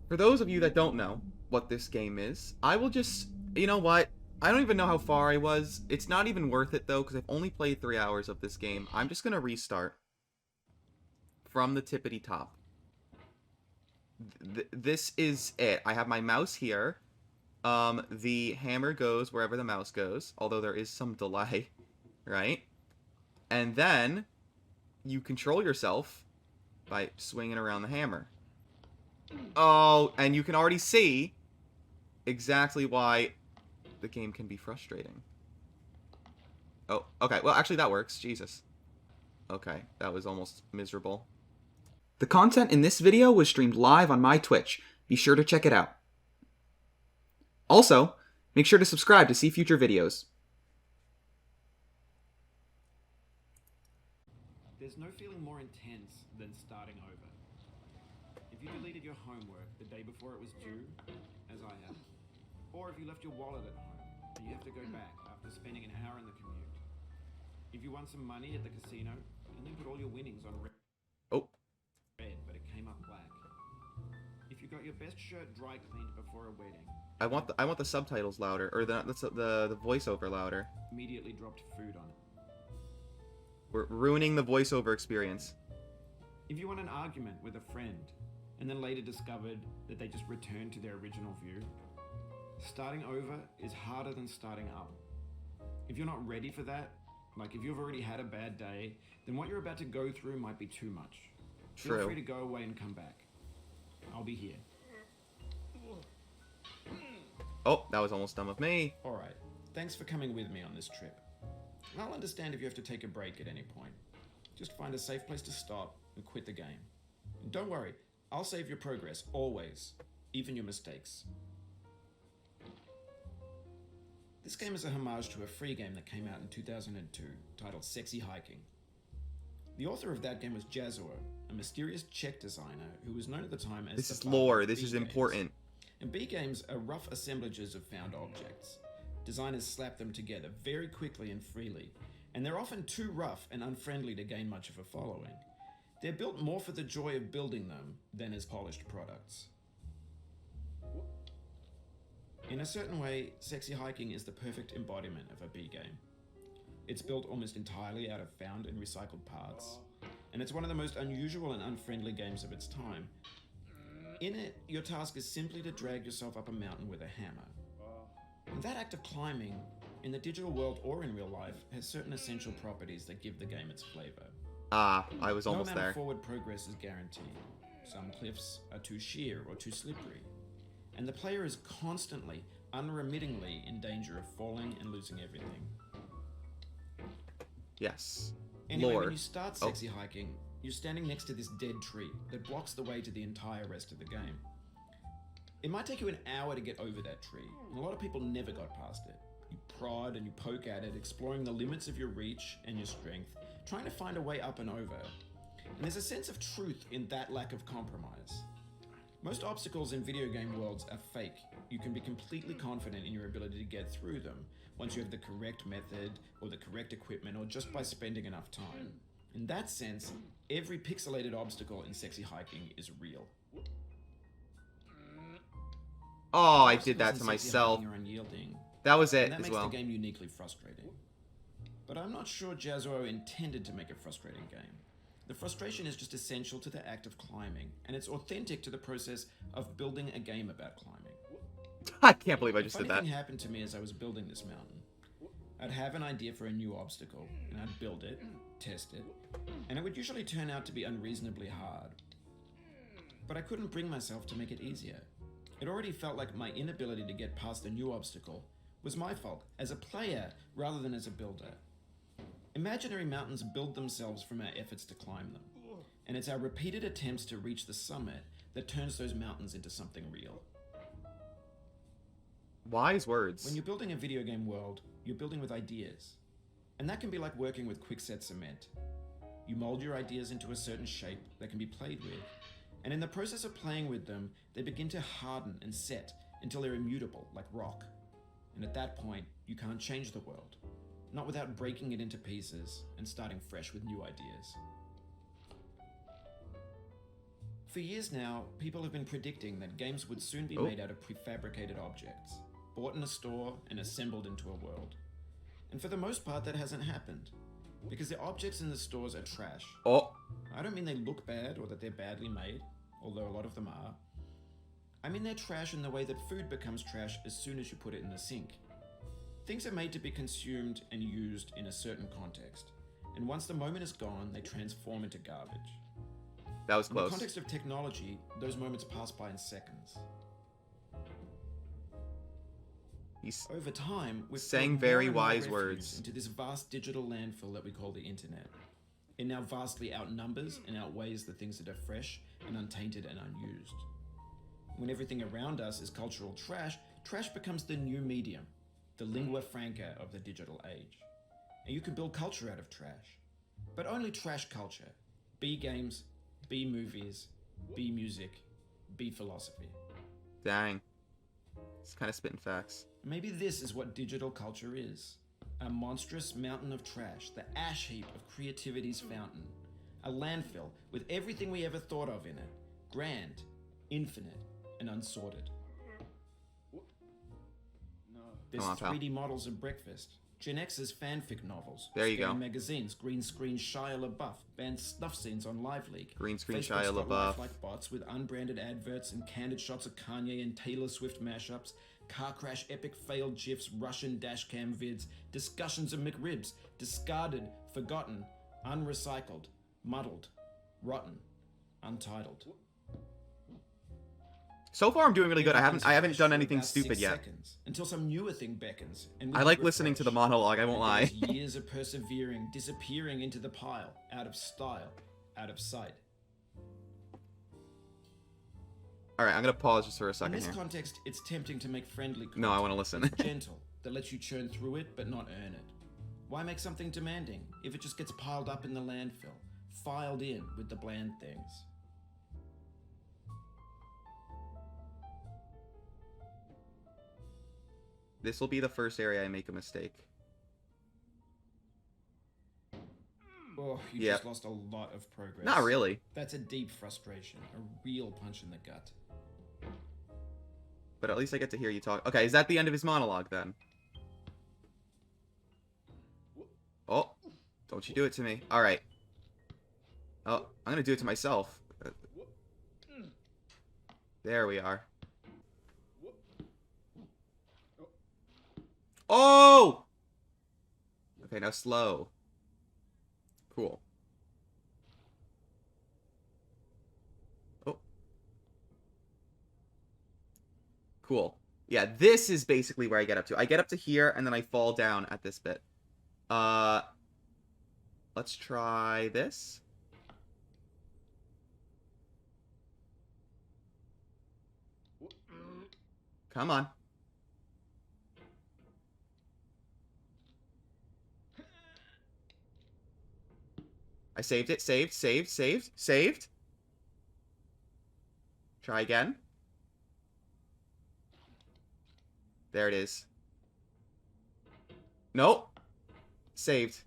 For those of you that don't know what this game is, I will just, you know what? I don't even know how far I was. It's not even worth it though, because I've only played 3 hours of this game. I'm just gonna restart from the tippity top. This is it. I have my mouse here. The hammer goes wherever the mouse goes, although there is some delay, right? And then you control yourself by swinging around the hammer. Oh, and you can already see exactly why the game can be frustrating. Oh, okay. Well, actually, that works. Jesus. Okay, that was almost miserable. The content in this video was streamed live on my Twitch. Be sure to check it out. Also, make sure to subscribe to see future videos. There's no feeling more intense than starting over. If you deleted your homework the day before it was due, as I have, or if you left your wallet at home and you have to go back after spending an hour in the commute. If you won some money at the casino and then put all your winnings on red, but it came up black. If you got your best shirt dry cleaned before a wedding. I want the subtitles louder, or the voiceover louder. Immediately dropped food on it. We're ruining the voiceover experience. If you won an argument with a friend and then later discovered that they just returned to their original view, starting over is harder than starting up. If you're not ready for that, like if you've already had a bad day, then what you're about to go through might be too much. True. Feel free to go away and come back. I'll be here. Oh, that was almost done with me. Alright, thanks for coming with me on this trip. I'll understand if you have to take a break at any point. Just find a safe place to stop and quit the game. And don't worry, I'll save your progress, always. Even your mistakes. This game is a homage to a free game that came out in 2002, titled Sexy Hiking. The author of that game was Jazuo, a mysterious Czech designer who was known at the time as... This the is father lore, of this B is games. important. And B games are rough assemblages of found objects. Designers slap them together very quickly and freely, and they're often too rough and unfriendly to gain much of a following. They're built more for the joy of building them than as polished products. In a certain way, Sexy Hiking is the perfect embodiment of a B game. It's built almost entirely out of found and recycled parts, and it's one of the most unusual and unfriendly games of its time. In it, your task is simply to drag yourself up a mountain with a hammer. And that act of climbing, in the digital world or in real life, has certain essential properties that give the game its flavor. Ah, I was almost no amount there. of forward progress is guaranteed. Some cliffs are too sheer or too slippery, and the player is constantly, unremittingly in danger of falling and losing everything. Yes. Anyway, Lore. when you start Sexy Hiking, you're standing next to this dead tree that blocks the way to the entire rest of the game. It might take you an hour to get over that tree, and a lot of people never got past it. You prod and you poke at it, exploring the limits of your reach and your strength, trying to find a way up and over. And there's a sense of truth in that lack of compromise. Most obstacles in video game worlds are fake. You can be completely confident in your ability to get through them once you have the correct method or the correct equipment or just by spending enough time. In that sense, every pixelated obstacle in Sexy Hiking is real. Oh, I Obstacles did that in to Sexy myself. Hiking are unyielding, That was it and that as makes well. the game uniquely frustrating. But I'm not sure Jazuo intended to make a frustrating game. The frustration is just essential to the act of climbing, and it's authentic to the process of building a game about climbing. I can't believe I A just funny did that. thing happened to me as I was building this mountain. I'd have an idea for a new obstacle, and I'd build it, test it, and it would usually turn out to be unreasonably hard. But I couldn't bring myself to make it easier. It already felt like my inability to get past a new obstacle was my fault as a player rather than as a builder. Imaginary mountains build themselves from our efforts to climb them, and it's our repeated attempts to reach the summit that turns those mountains into something real. Wise words. When you're building a video game world, you're building with ideas, and that can be like working with quickset cement. You mold your ideas into a certain shape that can be played with, and in the process of playing with them, they begin to harden and set until they're immutable, like rock. And at that point, you can't change the world, not without breaking it into pieces and starting fresh with new ideas. For years now, people have been predicting that games would soon be made out of prefabricated objects, bought in a store and assembled into a world. And for the most part, that hasn't happened, because the objects in the stores are trash. Oh. I don't mean they look bad or that they're badly made, although a lot of them are. I mean they're trash in the way that food becomes trash as soon as you put it in the sink. Things are made to be consumed and used in a certain context, and once the moment is gone, they transform into garbage. That was In the close. context of technology, those moments pass by in seconds. He's Over time, we've saying poured very more and more wise refuse words. into this vast digital landfill that we call the internet. It now vastly outnumbers and outweighs the things that are fresh and untainted and unused. When everything around us is cultural trash, trash becomes the new medium, the lingua franca of the digital age. And you can build culture out of trash. But only trash culture. B games, B movies, B music, B philosophy. Dang. It's kind of spitting facts. Maybe this is what digital culture is. A monstrous mountain of trash, the ash heap of creativity's fountain. A landfill with everything we ever thought of in it. Grand, infinite, and unsorted. There's Come on, pal. 3D models of breakfast. Gen X's fanfic novels. There you go. Scam magazines, green screen Shia LaBeouf, banned snuff scenes on Live Leak. Green screen Facebook's Shia got LaBeouf. lifelike bots with unbranded adverts and candid shots of Kanye and Taylor Swift mashups, car crash epic failed gifs, Russian dashcam vids, discussions of McRibs, discarded, forgotten, unrecycled, muddled, rotten, untitled. So far, I'm doing really good. I haven't Everything's done fresh for anything about stupid 6 yet. seconds, until some newer thing beckons. And we I like hit listening to the refresh. monologue, I won't lie. There's years of persevering, disappearing into the pile, out of style, out of sight. Alright, I'm gonna pause just for a In second this here. context, it's tempting to make friendly content. No, I want to listen. Gentle, that lets you churn through it but not earn it. Why make something demanding if it just gets piled up in the landfill, filed in with the bland things? This will be the first area I make a mistake. Oh, you Yeah. just lost a lot of progress. Not really. That's a deep frustration, a real punch in the gut. But at least I get to hear you talk. Okay, is that the end of his monologue then? Oh, don't you do it to me. Alright. Oh, I'm gonna do it to myself. There we are. Oh! Okay, now slow. Cool. Oh. Cool. Yeah, this is basically where I get up to. I get up to here, and then I fall down at this bit. Let's try this. Come on. I saved it. Saved. Try again. There it is. Nope. Saved.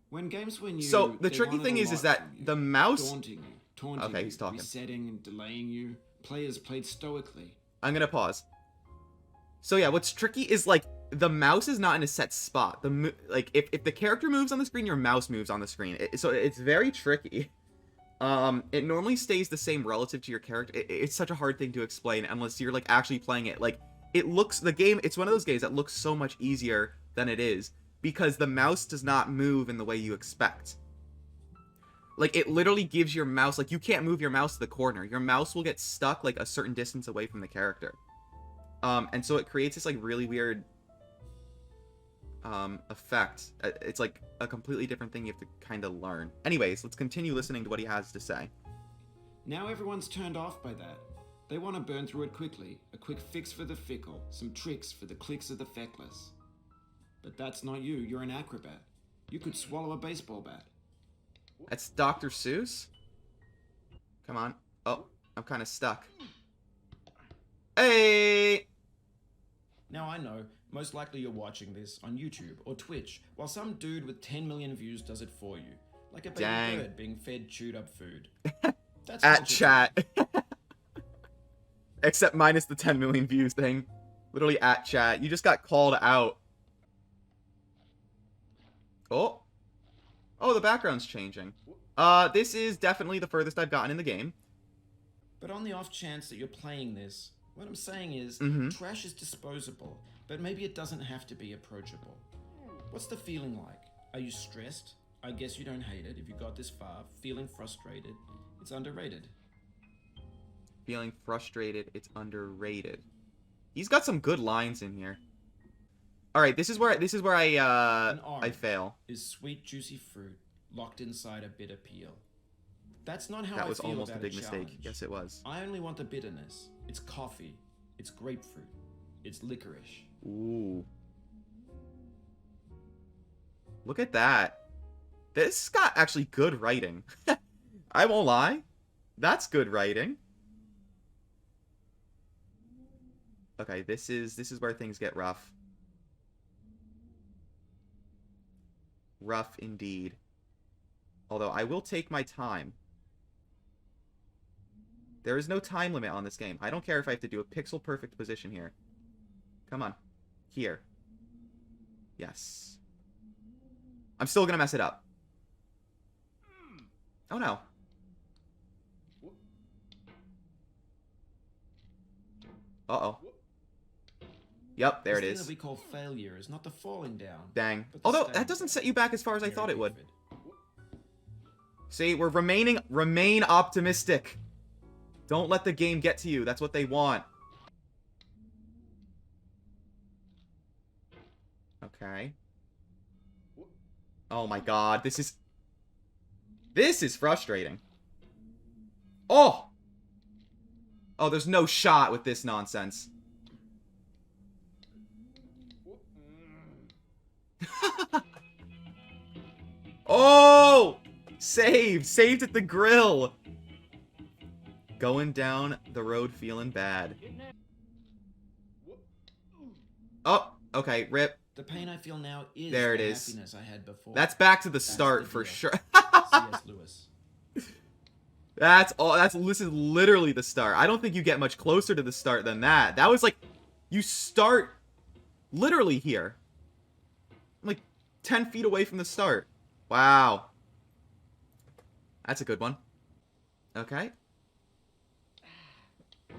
When games were new, So, the they tricky wanted thing a is lot that from you. the mouse... Daunting you, taunting Okay, you, he's talking. resetting and delaying you. Players played stoically. I'm gonna pause. So yeah, what's tricky is, like, the mouse is not in a set spot. Like, if the character moves on the screen, your mouse moves on the screen. So it's very tricky. It normally stays the same relative to your character. It's such a hard thing to explain unless you're, like, actually playing it. Like, it's one of those games that looks so much easier than it is because the mouse does not move in the way you expect. Like, it literally gives your mouse, like, you can't move your mouse to the corner. Your mouse will get stuck, like, a certain distance away from the character. And so it creates this, like, really weird effect. It's like a completely different thing you have to kind of learn. Anyways, let's continue listening to what he has to say. Now everyone's turned off by that. They want to burn through it quickly. A quick fix for the fickle. Some tricks for the clicks of the feckless. But that's not you. You're an acrobat. You could swallow a baseball bat. That's Dr. Seuss? Come on. Oh, I'm kind of stuck. Hey! Now I know, most likely you're watching this on YouTube or Twitch, while some dude with 10 million views does it for you. Like a baby Dang. bird being fed chewed up food. That's At culture too. chat. Except minus the 10 million views thing. Literally at chat. You just got called out. Oh. Oh, the background's changing. This is definitely the furthest I've gotten in the game. But on the off chance that you're playing this, what I'm saying is, Mm-hmm. trash is disposable, but maybe it doesn't have to be approachable. What's the feeling like? Are you stressed? I guess you don't hate it if you got this far. Feeling frustrated? It's underrated. Feeling frustrated, it's underrated. He's got some good lines in here. All right, this is where An I orange fail. is sweet, juicy fruit locked inside a bitter peel. That's not how That I was feel almost about a big challenge. mistake. Yes, it was. I only want the bitterness. It's coffee. It's grapefruit. It's licorice. Ooh. Look at that. This got actually good writing. I won't lie. That's good writing. Okay, this is where things get rough. Rough indeed. Although I will take my time. There is no time limit on this game. I don't care if I have to do a pixel perfect position here. Come on. Here. Yes. I'm still gonna mess it up. Oh no. Uh-oh. Yep, there it This thing is. that we call failure is not the falling down. Dang. but the Although, staying that doesn't down. set you back as far as I Mary thought it would. Pickford. See, we're remain optimistic. Don't let the game get to you. That's what they want. Okay. Oh my god, this is frustrating. Oh! Oh, there's no shot with this nonsense. Oh! Saved at the grill. Going down the road feeling bad. Oh, okay, rip. The pain I feel now is There it the is. happiness I had before. That's back to the That's start the for deal. sure. C.S. Lewis. That's all. This is literally the start. I don't think you get much closer to the start than that. That was like, you start literally here. I'm like 10 feet away from the start. Wow. That's a good one. Okay.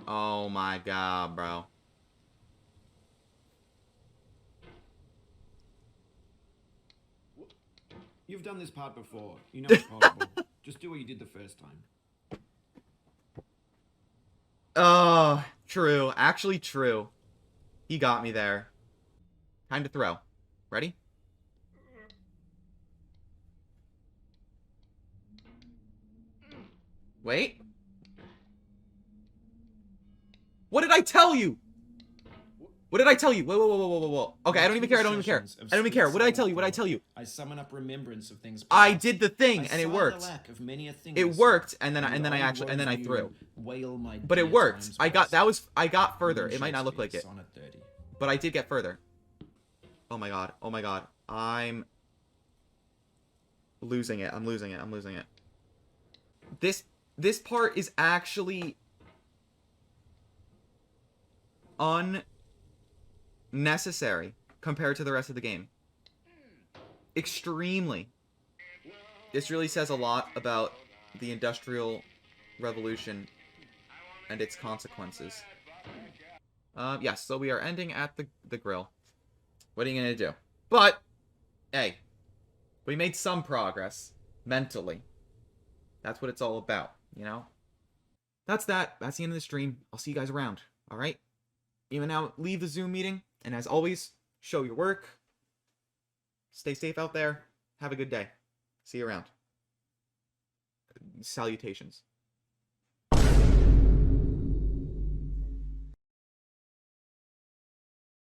Oh my god, bro. You've done this part before. You know it's possible. Just do what you did the first time. Oh, true. Actually true. He got me there. Time to throw. Ready? Wait. What did I tell you? What did I tell you? Whoa. Okay, I don't even care. I don't even care. I don't even care. What did I tell you? What did I tell you? I summon up remembrance of things. I past. did the thing, I and it sigh the worked. lack of many a thing It I saw. worked, and then I And threw. Wail my But it dear worked. times I got past. further. William It might not look like Shakespeare, it, Sonnet 30. but I did get further. Oh my god. Oh my god. I'm losing it. I'm losing it. This part is actually unnecessary compared to the rest of the game. Extremely. This really says a lot about the Industrial Revolution and its consequences. Yes, so we are ending at the grill. What are you gonna do? But, hey, we made some progress. Mentally. That's what it's all about, you know? That's that. That's the end of the stream. I'll see you guys around, alright? Even now, leave the Zoom meeting, and as always, show your work. Stay safe out there. Have a good day. See you around. Salutations.